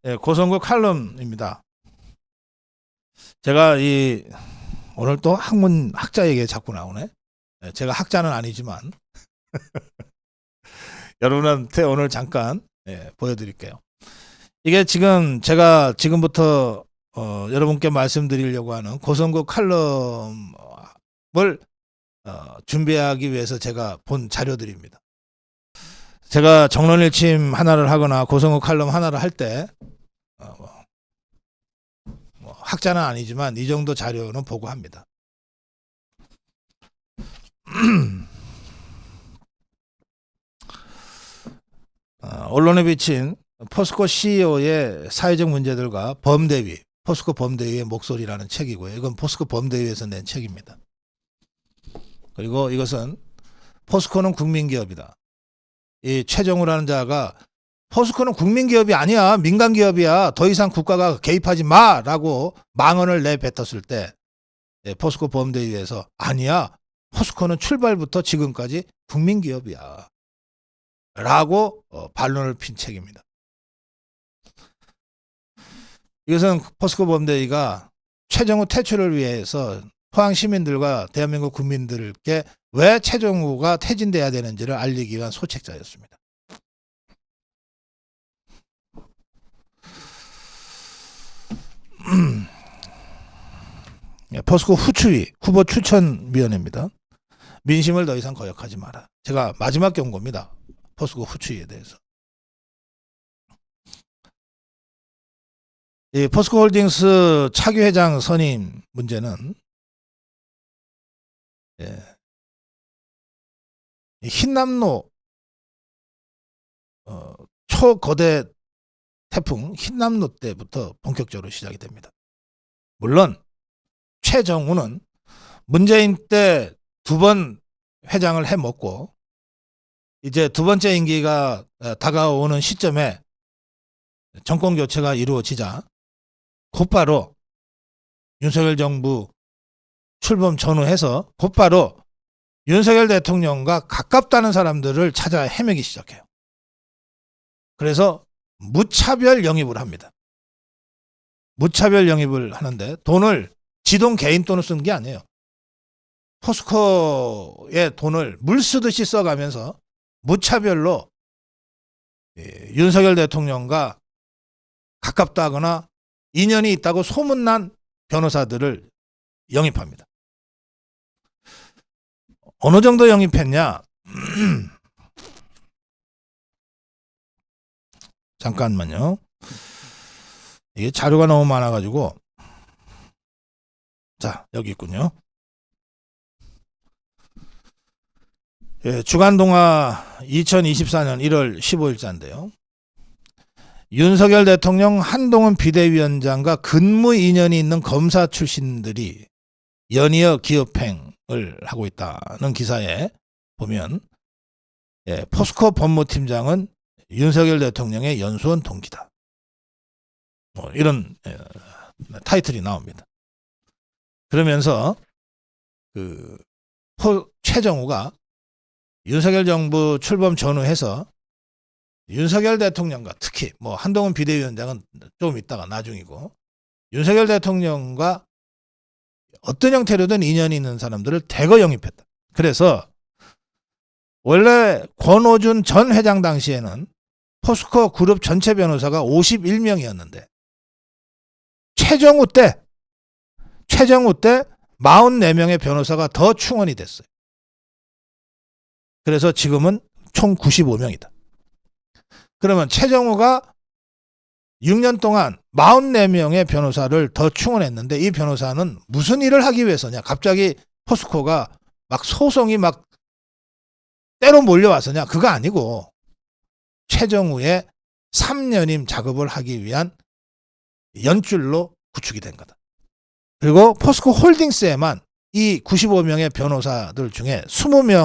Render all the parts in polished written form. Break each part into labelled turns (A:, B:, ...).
A: 예, 고성국 칼럼입니다. 제가 오늘 또 학문 학자 얘기 자꾸 나오네. 예, 제가 학자는 아니지만 여러분한테 오늘 잠깐 보여드릴게요. 이게 지금 제가 지금부터 여러분께 말씀드리려고 하는 고성국 칼럼을 준비하기 위해서 제가 본 자료들입니다. 제가 정론일침 하나를 하거나 고성국 칼럼 하나를 할 때 학자는 아니지만 이 정도 자료는 보고 합니다. 언론에 비친 포스코 CEO의 사회적 문제들과 범대위, 포스코 범대위의 목소리라는 책이고요. 이건 포스코 범대위에서 낸 책입니다. 그리고 이것은 포스코는 국민기업이다. 이 최정우라는 자가 포스코는 국민기업이 아니야, 민간기업이야, 더 이상 국가가 개입하지 마라고 망언을 내뱉었을 때 포스코 범대위에서 아니야, 포스코는 출발부터 지금까지 국민기업이야 라고 반론을 핀 책입니다. 이것은 포스코 범대위가 최정우 퇴출을 위해서 포항 시민들과 대한민국 국민들께 왜 최정우가 퇴진돼야 되는지를 알리기 위한 소책자였습니다. 포스코 후추위 후보 추천위원회입니다. 민심을 더 이상 거역하지 마라. 제가 마지막 경고입니다. 포스코 후추위에 대해서. 이 포스코 홀딩스 차기 회장 선임 문제는 흰남노 초거대 태풍 흰남노 때부터 본격적으로 시작이 됩니다. 물론 최정우는 문재인 때 2번 회장을 해먹고 이제 2번째 임기가 다가오는 시점에 정권 교체가 이루어지자 곧바로 윤석열 정부 출범 전후해서 곧바로 윤석열 대통령과 가깝다는 사람들을 찾아 헤매기 시작해요. 그래서 무차별 영입을 합니다. 무차별 영입을 하는데 돈을 지돈 개인 돈을 쓴 게 아니에요. 포스코의 돈을 물 쓰듯이 써가면서 무차별로 윤석열 대통령과 가깝다거나 인연이 있다고 소문난 변호사들을 영입합니다. 어느 정도 영입했냐? 잠깐만요. 이게 자료가 너무 많아가지고. 자, 여기 있군요. 주간동화 2024년 1월 15일자인데요. 윤석열 대통령 한동훈 비대위원장과 근무 인연이 있는 검사 출신들이 연이어 기업행을 하고 있다는 기사에 보면 포스코 법무팀장은 윤석열 대통령의 연수원 동기다. 이런 타이틀이 나옵니다. 그러면서 최정우가 윤석열 정부 출범 전후해서 윤석열 대통령과 특히 한동훈 비대위원장은 좀 있다가 나중이고 윤석열 대통령과 어떤 형태로든 인연이 있는 사람들을 대거 영입했다. 그래서 원래 권오준 전 회장 당시에는 포스코 그룹 전체 변호사가 51명이었는데 최정우 때 44명의 변호사가 더 충원이 됐어요. 그래서 지금은 총 95명이다. 그러면 최정우가 6년 동안 44명의 변호사를 더 충원했는데 이 변호사는 무슨 일을 하기 위해서냐? 갑자기 포스코가 소송이 때로 몰려와서냐? 그거 아니고 최정우의 3년임 작업을 하기 위한 연줄로 구축이 된 거다. 그리고 포스코 홀딩스에만 이 95명의 변호사들 중에 20여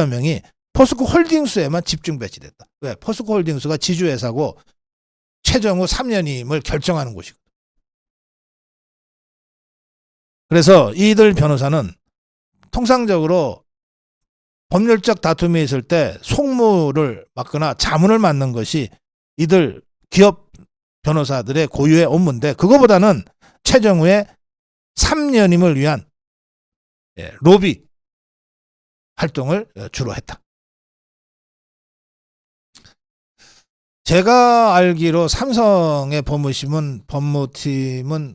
A: 명이 포스코 홀딩스에만 집중 배치됐다. 왜? 포스코 홀딩스가 지주회사고 최정우 3년임을 결정하는 곳이거든. 그래서 이들 변호사는 통상적으로 법률적 다툼이 있을 때 송무를 맡거나 자문을 맡는 것이 이들 기업 변호사들의 고유의 업무인데 그거보다는 최정우의 3년임을 위한 로비 활동을 주로 했다. 제가 알기로 삼성의 법무팀은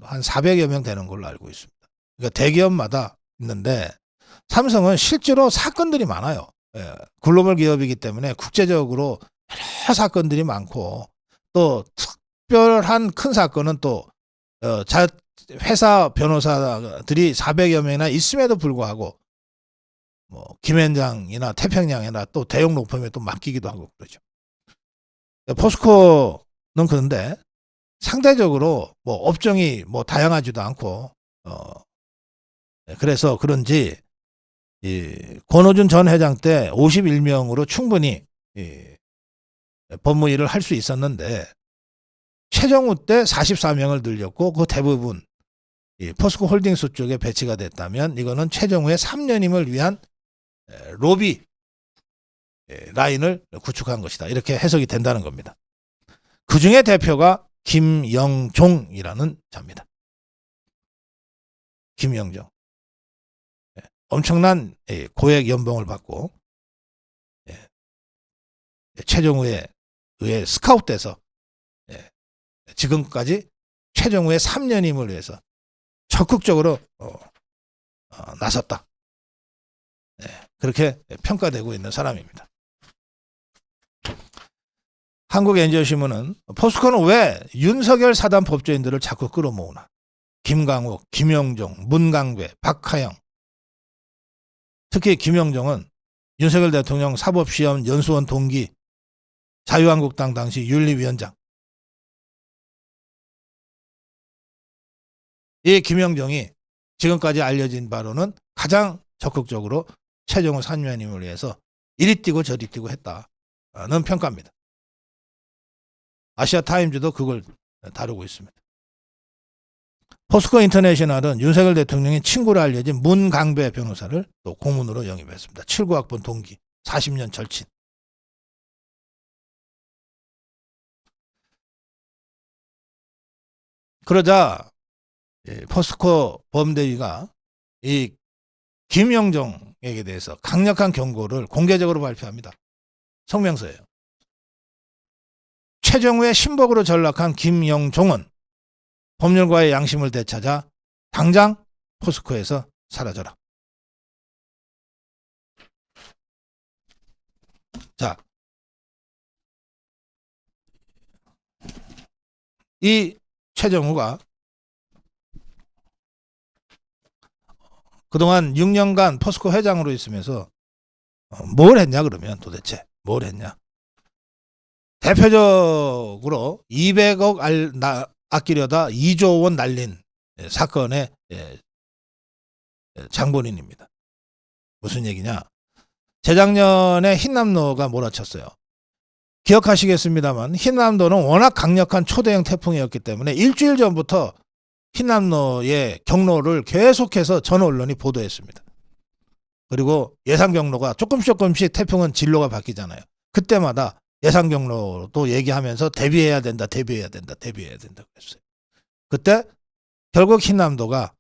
A: 한 400여 명 되는 걸로 알고 있습니다. 그러니까 대기업마다 있는데 삼성은 실제로 사건들이 많아요. 글로벌 기업이기 때문에 국제적으로 여러 사건들이 많고 또 특별한 큰 사건은 또 회사 변호사들이 400여 명이나 있음에도 불구하고 뭐 김현장이나 태평양이나 또 대형 로펌에 또 맡기기도 하고 그러죠. 포스코는 그런데 상대적으로 뭐 업종이 뭐 다양하지도 않고 그래서 그런지 이 권오준 전 회장 때 51명으로 충분히 법무 일을 할 수 있었는데 최정우 때 44명을 늘렸고 그 대부분 포스코 홀딩스 쪽에 배치가 됐다면 이거는 최정우의 3년임을 위한 로비 라인을 구축한 것이다. 이렇게 해석이 된다는 겁니다. 그중에 대표가 김영종이라는 자입니다. 김영종. 엄청난 고액 연봉을 받고 최정우에 의해 스카웃돼서 지금까지 최정우의 3년임을 위해서 적극적으로 나섰다. 그렇게 평가되고 있는 사람입니다. 한국엔지오신문은 포스코는 왜 윤석열 사단 법조인들을 자꾸 끌어모으나. 김강욱, 김영종, 문강배, 박하영. 특히 김영종은 윤석열 대통령 사법시험 연수원 동기, 자유한국당 당시 윤리위원장. 이 김영종이 지금까지 알려진 바로는 가장 적극적으로 최정우 3년임을 위해서 이리 뛰고 저리 뛰고 했다는 평가입니다. 아시아타임즈도 그걸 다루고 있습니다. 포스코 인터내셔널은 윤석열 대통령의 친구로 알려진 문강배 변호사를 또 고문으로 영입했습니다. 79학번 동기, 40년 절친. 그러자 포스코 범대위가 이 김영종에게 대해서 강력한 경고를 공개적으로 발표합니다. 성명서예요. 최정우의 신복으로 전락한 김영종은 법률가의 양심을 되찾아 당장 포스코에서 사라져라. 자, 이 최정우가 그동안 6년간 포스코 회장으로 있으면서 뭘 했냐 그러면 도대체 뭘 했냐. 대표적으로 200억 아끼려다 2조 원 날린 사건의 장본인입니다. 무슨 얘기냐. 재작년에 흰남노가 몰아쳤어요. 기억하시겠습니다만 흰남노는 워낙 강력한 초대형 태풍이었기 때문에 일주일 전부터 흰남노의 경로를 계속해서 전 언론이 보도했습니다. 그리고 예상 경로가 조금씩 태풍은 진로가 바뀌잖아요. 그때마다 예상 경로도 얘기하면서 대비해야 된다 그랬어요. 그때 결국 흰남도가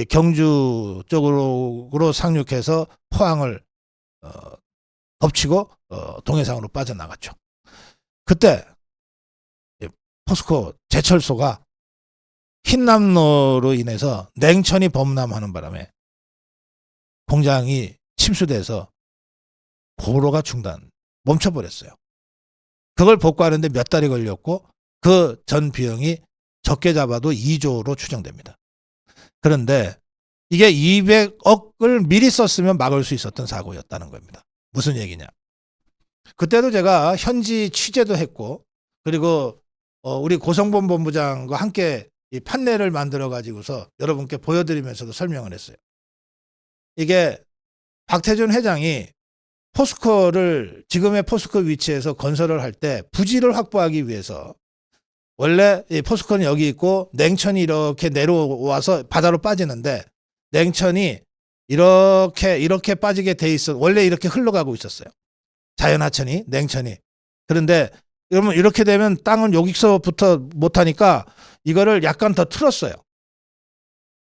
A: 경주 쪽으로 상륙해서 포항을 덮치고 동해상으로 빠져나갔죠. 그때 포스코 제철소가 흰남노로 인해서 냉천이 범람하는 바람에 공장이 침수돼서 고로가 멈춰버렸어요. 그걸 복구하는데 몇 달이 걸렸고 그 전 비용이 적게 잡아도 2조로 추정됩니다. 그런데 이게 200억을 미리 썼으면 막을 수 있었던 사고였다는 겁니다. 무슨 얘기냐. 그때도 제가 현지 취재도 했고 그리고 우리 고성범 본부장과 함께 이 판례를 만들어 가지고서 여러분께 보여드리면서도 설명을 했어요. 이게 박태준 회장이 포스코를 지금의 포스코 위치에서 건설을 할 때 부지를 확보하기 위해서 원래 이 포스코는 여기 있고 냉천이 이렇게 내려와서 바다로 빠지는데 냉천이 이렇게 빠지게 돼 있어. 원래 이렇게 흘러가고 있었어요. 자연하천이 냉천이. 그런데 그러면 이렇게 되면 땅은 여기서부터 못하니까 이거를 약간 더 틀었어요.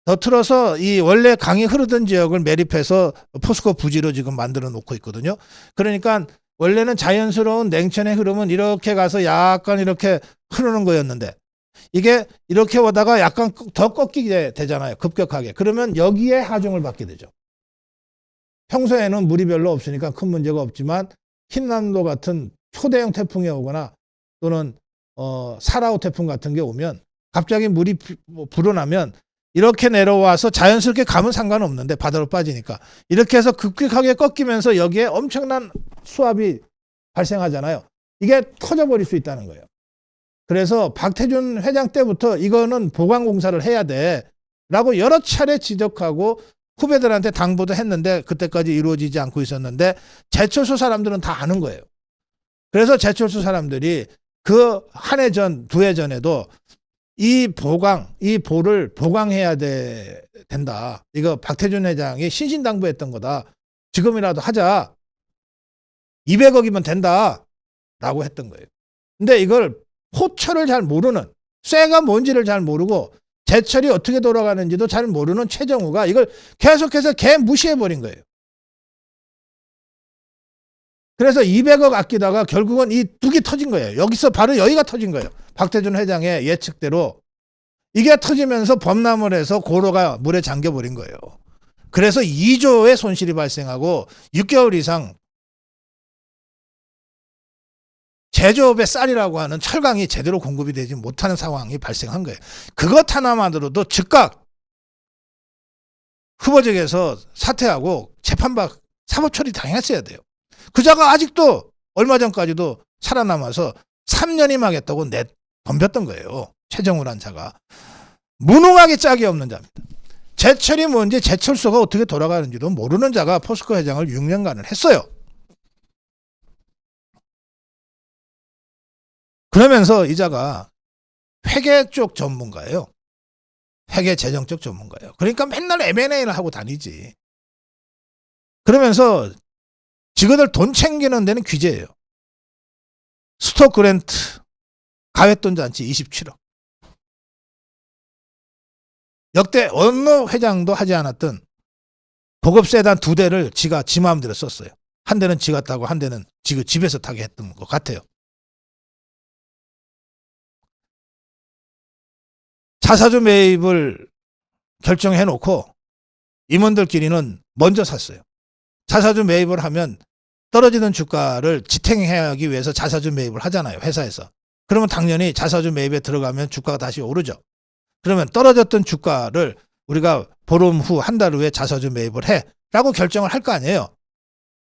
A: 더 틀어서 이 원래 강이 흐르던 지역을 매립해서 포스코 부지로 지금 만들어 놓고 있거든요. 그러니까 원래는 자연스러운 냉천의 흐름은 이렇게 가서 약간 이렇게 흐르는 거였는데 이게 이렇게 오다가 약간 더 꺾이게 되잖아요. 급격하게. 그러면 여기에 하중을 받게 되죠. 평소에는 물이 별로 없으니까 큰 문제가 없지만 흰남도 같은 초대형 태풍이 오거나 또는 사라오 태풍 같은 게 오면 갑자기 물이 불어나면 이렇게 내려와서 자연스럽게 가면 상관없는데 바다로 빠지니까 이렇게 해서 급격하게 꺾이면서 여기에 엄청난 수압이 발생하잖아요. 이게 터져버릴 수 있다는 거예요. 그래서 박태준 회장 때부터 이거는 보강공사를 해야 돼 라고 여러 차례 지적하고 후배들한테 당부도 했는데 그때까지 이루어지지 않고 있었는데 제철소 사람들은 다 아는 거예요. 그래서 제철소 사람들이 그 한 해 전, 두 해 전에도 이 보를 보강해야 된다. 이거 박태준 회장이 신신당부했던 거다. 지금이라도 하자. 200억이면 된다. 라고 했던 거예요. 근데 이걸 호철을 잘 모르는, 쇠가 뭔지를 잘 모르고 제철이 어떻게 돌아가는지도 잘 모르는 최정우가 이걸 계속해서 개 무시해버린 거예요. 그래서 200억 아끼다가 결국은 이 뚝이 터진 거예요. 여기서 바로 여기가 터진 거예요. 박태준 회장의 예측대로 이게 터지면서 범람을 해서 고로가 물에 잠겨버린 거예요. 그래서 2조의 손실이 발생하고 6개월 이상 제조업의 쌀이라고 하는 철강이 제대로 공급이 되지 못하는 상황이 발생한 거예요. 그것 하나만으로도 즉각 후보직에서 사퇴하고 재판박 사법 처리 당했어야 돼요. 그자가 아직도 얼마 전까지도 살아남아서 3년이 망했다고 덤볐던 거예요. 최정우란 자가. 무능하게 짝이 없는 자입니다. 제철이 뭔지 제철소가 어떻게 돌아가는지도 모르는 자가 포스코 회장을 6년간을 했어요. 그러면서 이 자가 회계 쪽 전문가예요. 회계 재정 쪽 전문가예요. 그러니까 맨날 M&A를 하고 다니지. 그러면서 지그들 돈 챙기는 데는 귀재예요. 스톡 그랜트 가외돈 잔치 27억. 역대 어느 회장도 하지 않았던 고급 세단 2대를 지 마음대로 썼어요. 한 대는 지가 타고 한 대는 집에서 타게 했던 것 같아요. 자사주 매입을 결정해놓고 임원들끼리는 먼저 샀어요. 자사주 매입을 하면 떨어지는 주가를 지탱하기 위해서 자사주 매입을 하잖아요. 회사에서. 그러면 당연히 자사주 매입에 들어가면 주가가 다시 오르죠. 그러면 떨어졌던 주가를 우리가 보름 후, 한 달 후에 자사주 매입을 해 라고 결정을 할 거 아니에요.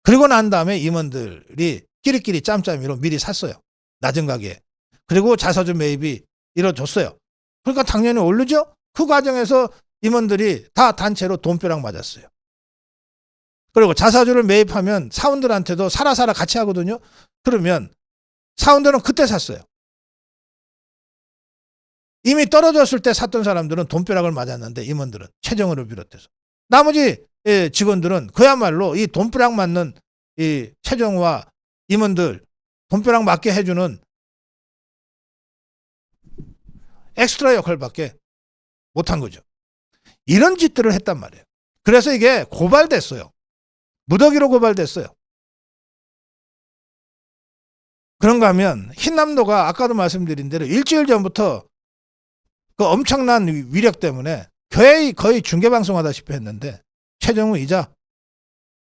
A: 그리고 난 다음에 임원들이 끼리끼리 짬짬이로 미리 샀어요. 낮은 가격에. 그리고 자사주 매입이 이뤄졌어요. 그러니까 당연히 오르죠. 그 과정에서 임원들이 다 단체로 돈벼락 맞았어요. 그리고 자사주를 매입하면 사원들한테도 사라 같이 하거든요. 그러면 사원들은 그때 샀어요. 이미 떨어졌을 때 샀던 사람들은 돈벼락을 맞았는데 임원들은 최정우를 비롯해서 나머지 직원들은 그야말로 이 돈벼락 맞는 이 최정우와 임원들 돈벼락 맞게 해주는 엑스트라 역할밖에 못한 거죠. 이런 짓들을 했단 말이에요. 그래서 이게 고발됐어요. 무더기로 고발됐어요. 그런가 하면 흰남노가 아까도 말씀드린 대로 일주일 전부터 그 엄청난 위력 때문에 거의 중계방송하다시피 했는데 최정우 이자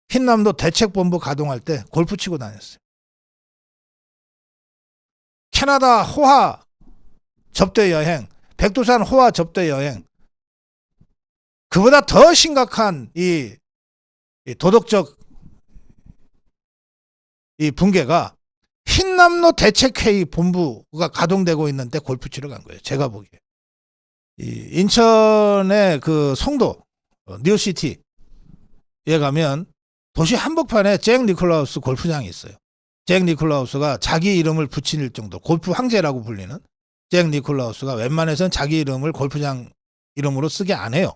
A: 흰남노 대책본부 가동할 때 골프 치고 다녔어요. 캐나다 호화 접대 여행, 백두산 호화 접대 여행, 그보다 더 심각한 이 도덕적 이 붕괴가 흰남노 대책회의 본부가 가동되고 있는데 골프 치러 간 거예요. 제가 보기에. 이 인천의 그 송도 뉴시티에 가면 도시 한복판에 잭 니콜라우스 골프장이 있어요. 잭 니콜라우스가 자기 이름을 붙일 정도 골프 황제라고 불리는 잭 니콜라우스가 웬만해서는 자기 이름을 골프장 이름으로 쓰게 안 해요.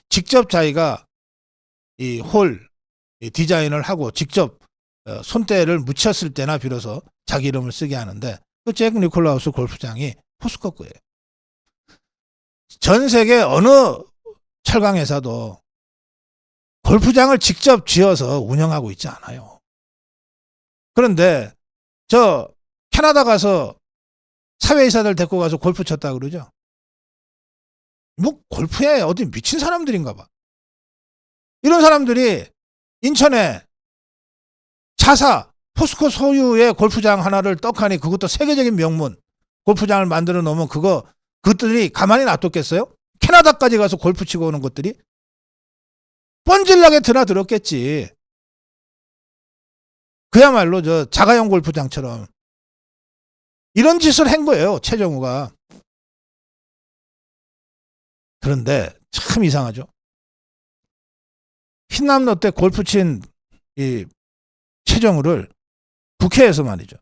A: 직접 자기가 이 홀 디자인을 하고 직접 손때를 묻혔을 때나 비로소 자기 이름을 쓰게 하는데 그 잭 니콜라우스 골프장이 포스코 거예요. 전 세계 어느 철강 회사도 골프장을 직접 지어서 운영하고 있지 않아요. 그런데 저 캐나다 가서 사회이사들 데리고 가서 골프 쳤다 그러죠. 뭐 골프에 어디 미친 사람들인가 봐. 이런 사람들이 인천에 자사 포스코 소유의 골프장 하나를 떡하니 그것도 세계적인 명문 골프장을 만들어 놓으면 그것들이 가만히 놔뒀겠어요? 캐나다까지 가서 골프 치고 오는 것들이 뻔질나게 드나들었겠지. 그야말로 저 자가용 골프장처럼 이런 짓을 한 거예요, 최정우가. 그런데 참 이상하죠. 신남 롯데 골프 친 이 최정우를 국회에서 말이죠.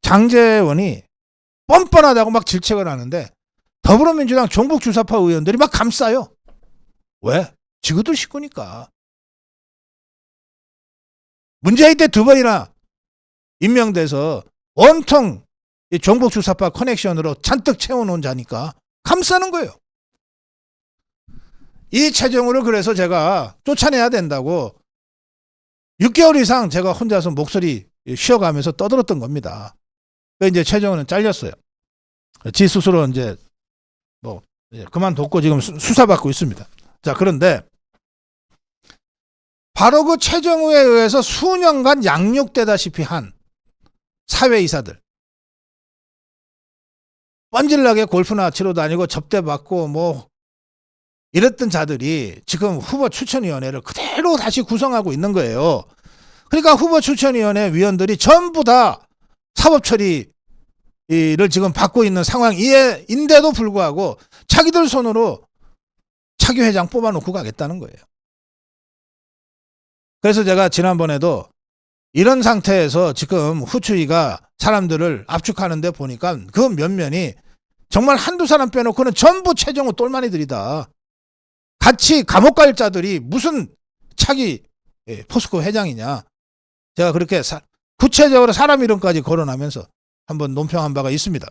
A: 장제원이 뻔뻔하다고 막 질책을 하는데 더불어민주당 종북주사파 의원들이 막 감싸요. 왜? 지구들 식구니까. 문재인 때 2번이나 임명돼서 온통 이 종북주사파 커넥션으로 잔뜩 채워놓은 자니까 감싸는 거예요. 이 최정우를 그래서 제가 쫓아내야 된다고 6개월 이상 제가 혼자서 목소리 쉬어가면서 떠들었던 겁니다. 이제 최정우는 잘렸어요. 지 스스로 이제 뭐 그만뒀고 지금 수사받고 있습니다. 자, 그런데 바로 그 최정우에 의해서 수년간 양육되다시피 한 사회이사들, 뻔질나게 골프나 치러 다니고 접대받고 뭐 이랬던 자들이 지금 후보 추천위원회를 그대로 다시 구성하고 있는 거예요. 그러니까 후보 추천위원회 위원들이 전부 다 사법처리를 지금 받고 있는 상황인데도 불구하고 자기들 손으로 차기 회장 뽑아놓고 가겠다는 거예요. 그래서 제가 지난번에도 이런 상태에서 지금 후추위가 사람들을 압축하는데 보니까 그 면면이 정말 한두 사람 빼놓고는 전부 최정우 똘마니들이다. 같이 감옥 갈 자들이 무슨 차기 포스코 회장이냐. 제가 그렇게 구체적으로 사람 이름까지 거론하면서 한번 논평한 바가 있습니다.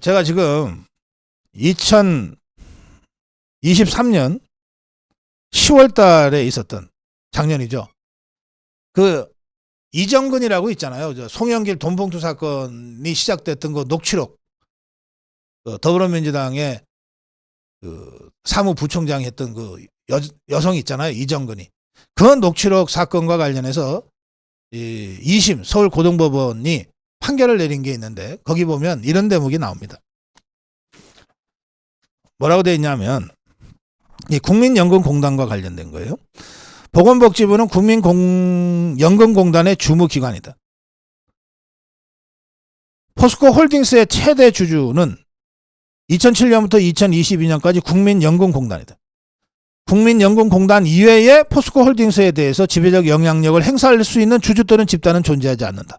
A: 제가 지금 2023년 10월 달에 있었던 작년이죠. 그 이정근이라고 있잖아요. 저 송영길 돈봉투 사건이 시작됐던 그 녹취록. 더불어민주당의 그 사무부총장이 했던 그 여성 있잖아요. 이정근이. 그 녹취록 사건과 관련해서 2심 서울고등법원이 판결을 내린 게 있는데 거기 보면 이런 대목이 나옵니다. 뭐라고 되어 있냐면 이 국민연금공단과 관련된 거예요. 보건복지부는 국민연금공단의 주무기관이다. 포스코 홀딩스의 최대 주주는 2007년부터 2022년까지 국민연금공단이다. 국민연금공단 이외에 포스코 홀딩스에 대해서 지배적 영향력을 행사할 수 있는 주주 또는 집단은 존재하지 않는다.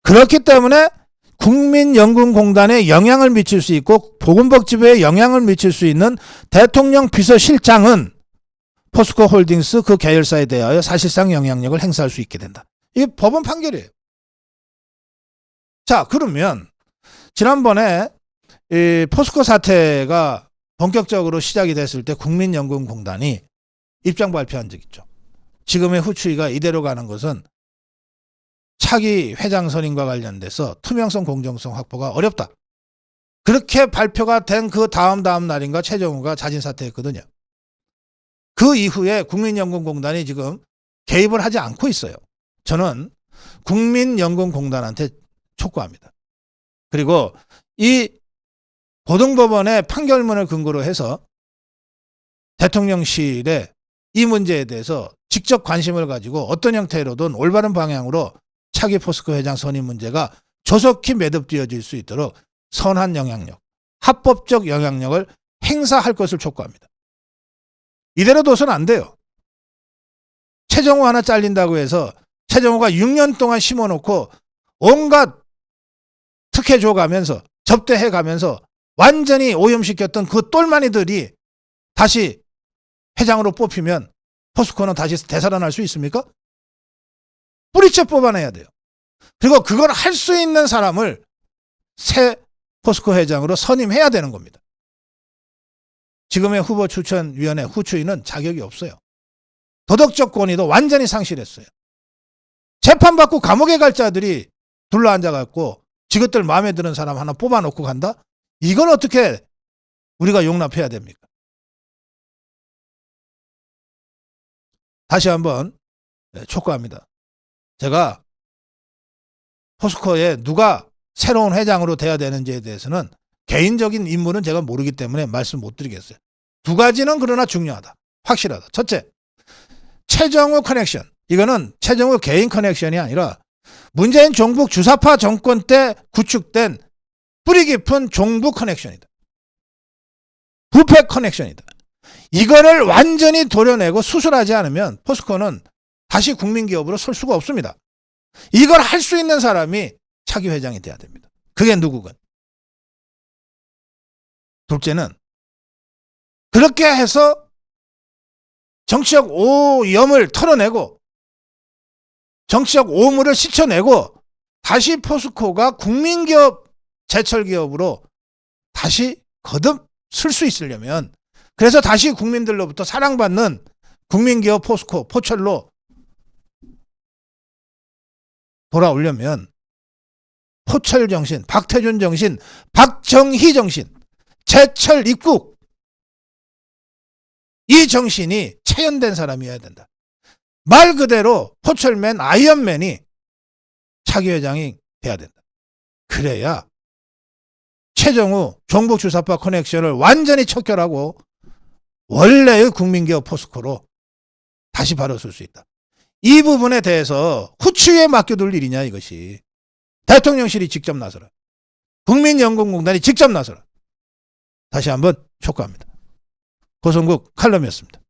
A: 그렇기 때문에 국민연금공단에 영향을 미칠 수 있고 보건복지부에 영향을 미칠 수 있는 대통령 비서실장은 포스코 홀딩스 그 계열사에 대하여 사실상 영향력을 행사할 수 있게 된다. 이게 법원 판결이에요. 자, 그러면 지난번에 이 포스코 사태가 본격적으로 시작이 됐을 때 국민연금공단이 입장 발표한 적 있죠. 지금의 후추위가 이대로 가는 것은 차기 회장 선임과 관련돼서 투명성 공정성 확보가 어렵다. 그렇게 발표가 된 그 다음 날인가 최정우가 자진 사퇴했거든요. 그 이후에 국민연금공단이 지금 개입을 하지 않고 있어요. 저는 국민연금공단한테 촉구합니다. 그리고 이 고등법원의 판결문을 근거로 해서 대통령실에 이 문제에 대해서 직접 관심을 가지고 어떤 형태로든 올바른 방향으로 차기 포스코 회장 선임 문제가 조속히 매듭되어질 수 있도록 선한 영향력, 합법적 영향력을 행사할 것을 촉구합니다. 이대로 둬서는 안 돼요. 최정우 하나 잘린다고 해서 최정우가 6년 동안 심어놓고 온갖 특혜 줘가면서 접대해가면서 완전히 오염시켰던 그 똘마니들이 다시 회장으로 뽑히면 포스코는 다시 되살아날 수 있습니까? 뿌리째 뽑아내야 돼요. 그리고 그걸 할 수 있는 사람을 새 포스코 회장으로 선임해야 되는 겁니다. 지금의 후보 추천위원회 후추위는 자격이 없어요. 도덕적 권위도 완전히 상실했어요. 재판받고 감옥에 갈 자들이 둘러앉아갖고 지것들 마음에 드는 사람 하나 뽑아놓고 간다? 이걸 어떻게 우리가 용납해야 됩니까? 다시 한번 촉구합니다. 제가 포스코에 누가 새로운 회장으로 돼야 되는지에 대해서는 개인적인 인물은 제가 모르기 때문에 말씀 못 드리겠어요. 두 가지는 그러나 중요하다. 확실하다. 첫째, 최정우 커넥션. 이거는 최정우 개인 커넥션이 아니라 문재인 종북 주사파 정권 때 구축된 뿌리 깊은 종북 커넥션이다. 부패 커넥션이다. 이거를 완전히 도려내고 수술하지 않으면 포스코는 다시 국민기업으로 설 수가 없습니다. 이걸 할 수 있는 사람이 차기 회장이 돼야 됩니다. 그게 누구건. 둘째는 그렇게 해서 정치적 오염을 털어내고 정치적 오물을 씻어내고 다시 포스코가 국민기업 제철기업으로 다시 거듭 쓸 수 있으려면, 그래서 다시 국민들로부터 사랑받는 국민기업 포스코, 포철로 돌아오려면 포철 정신, 박태준 정신, 박정희 정신, 제철 입국, 이 정신이 체현된 사람이어야 된다. 말 그대로 포철맨, 아이언맨이 차기 회장이 돼야 된다. 그래야 최정우 종북 주사파 커넥션을 완전히 척결하고 원래의 국민기업 포스코로 다시 바로 쓸 수 있다. 이 부분에 대해서 후추위에 맡겨둘 일이냐 이것이. 대통령실이 직접 나서라. 국민연금공단이 직접 나서라. 다시 한번 촉구합니다. 고성국 칼럼이었습니다.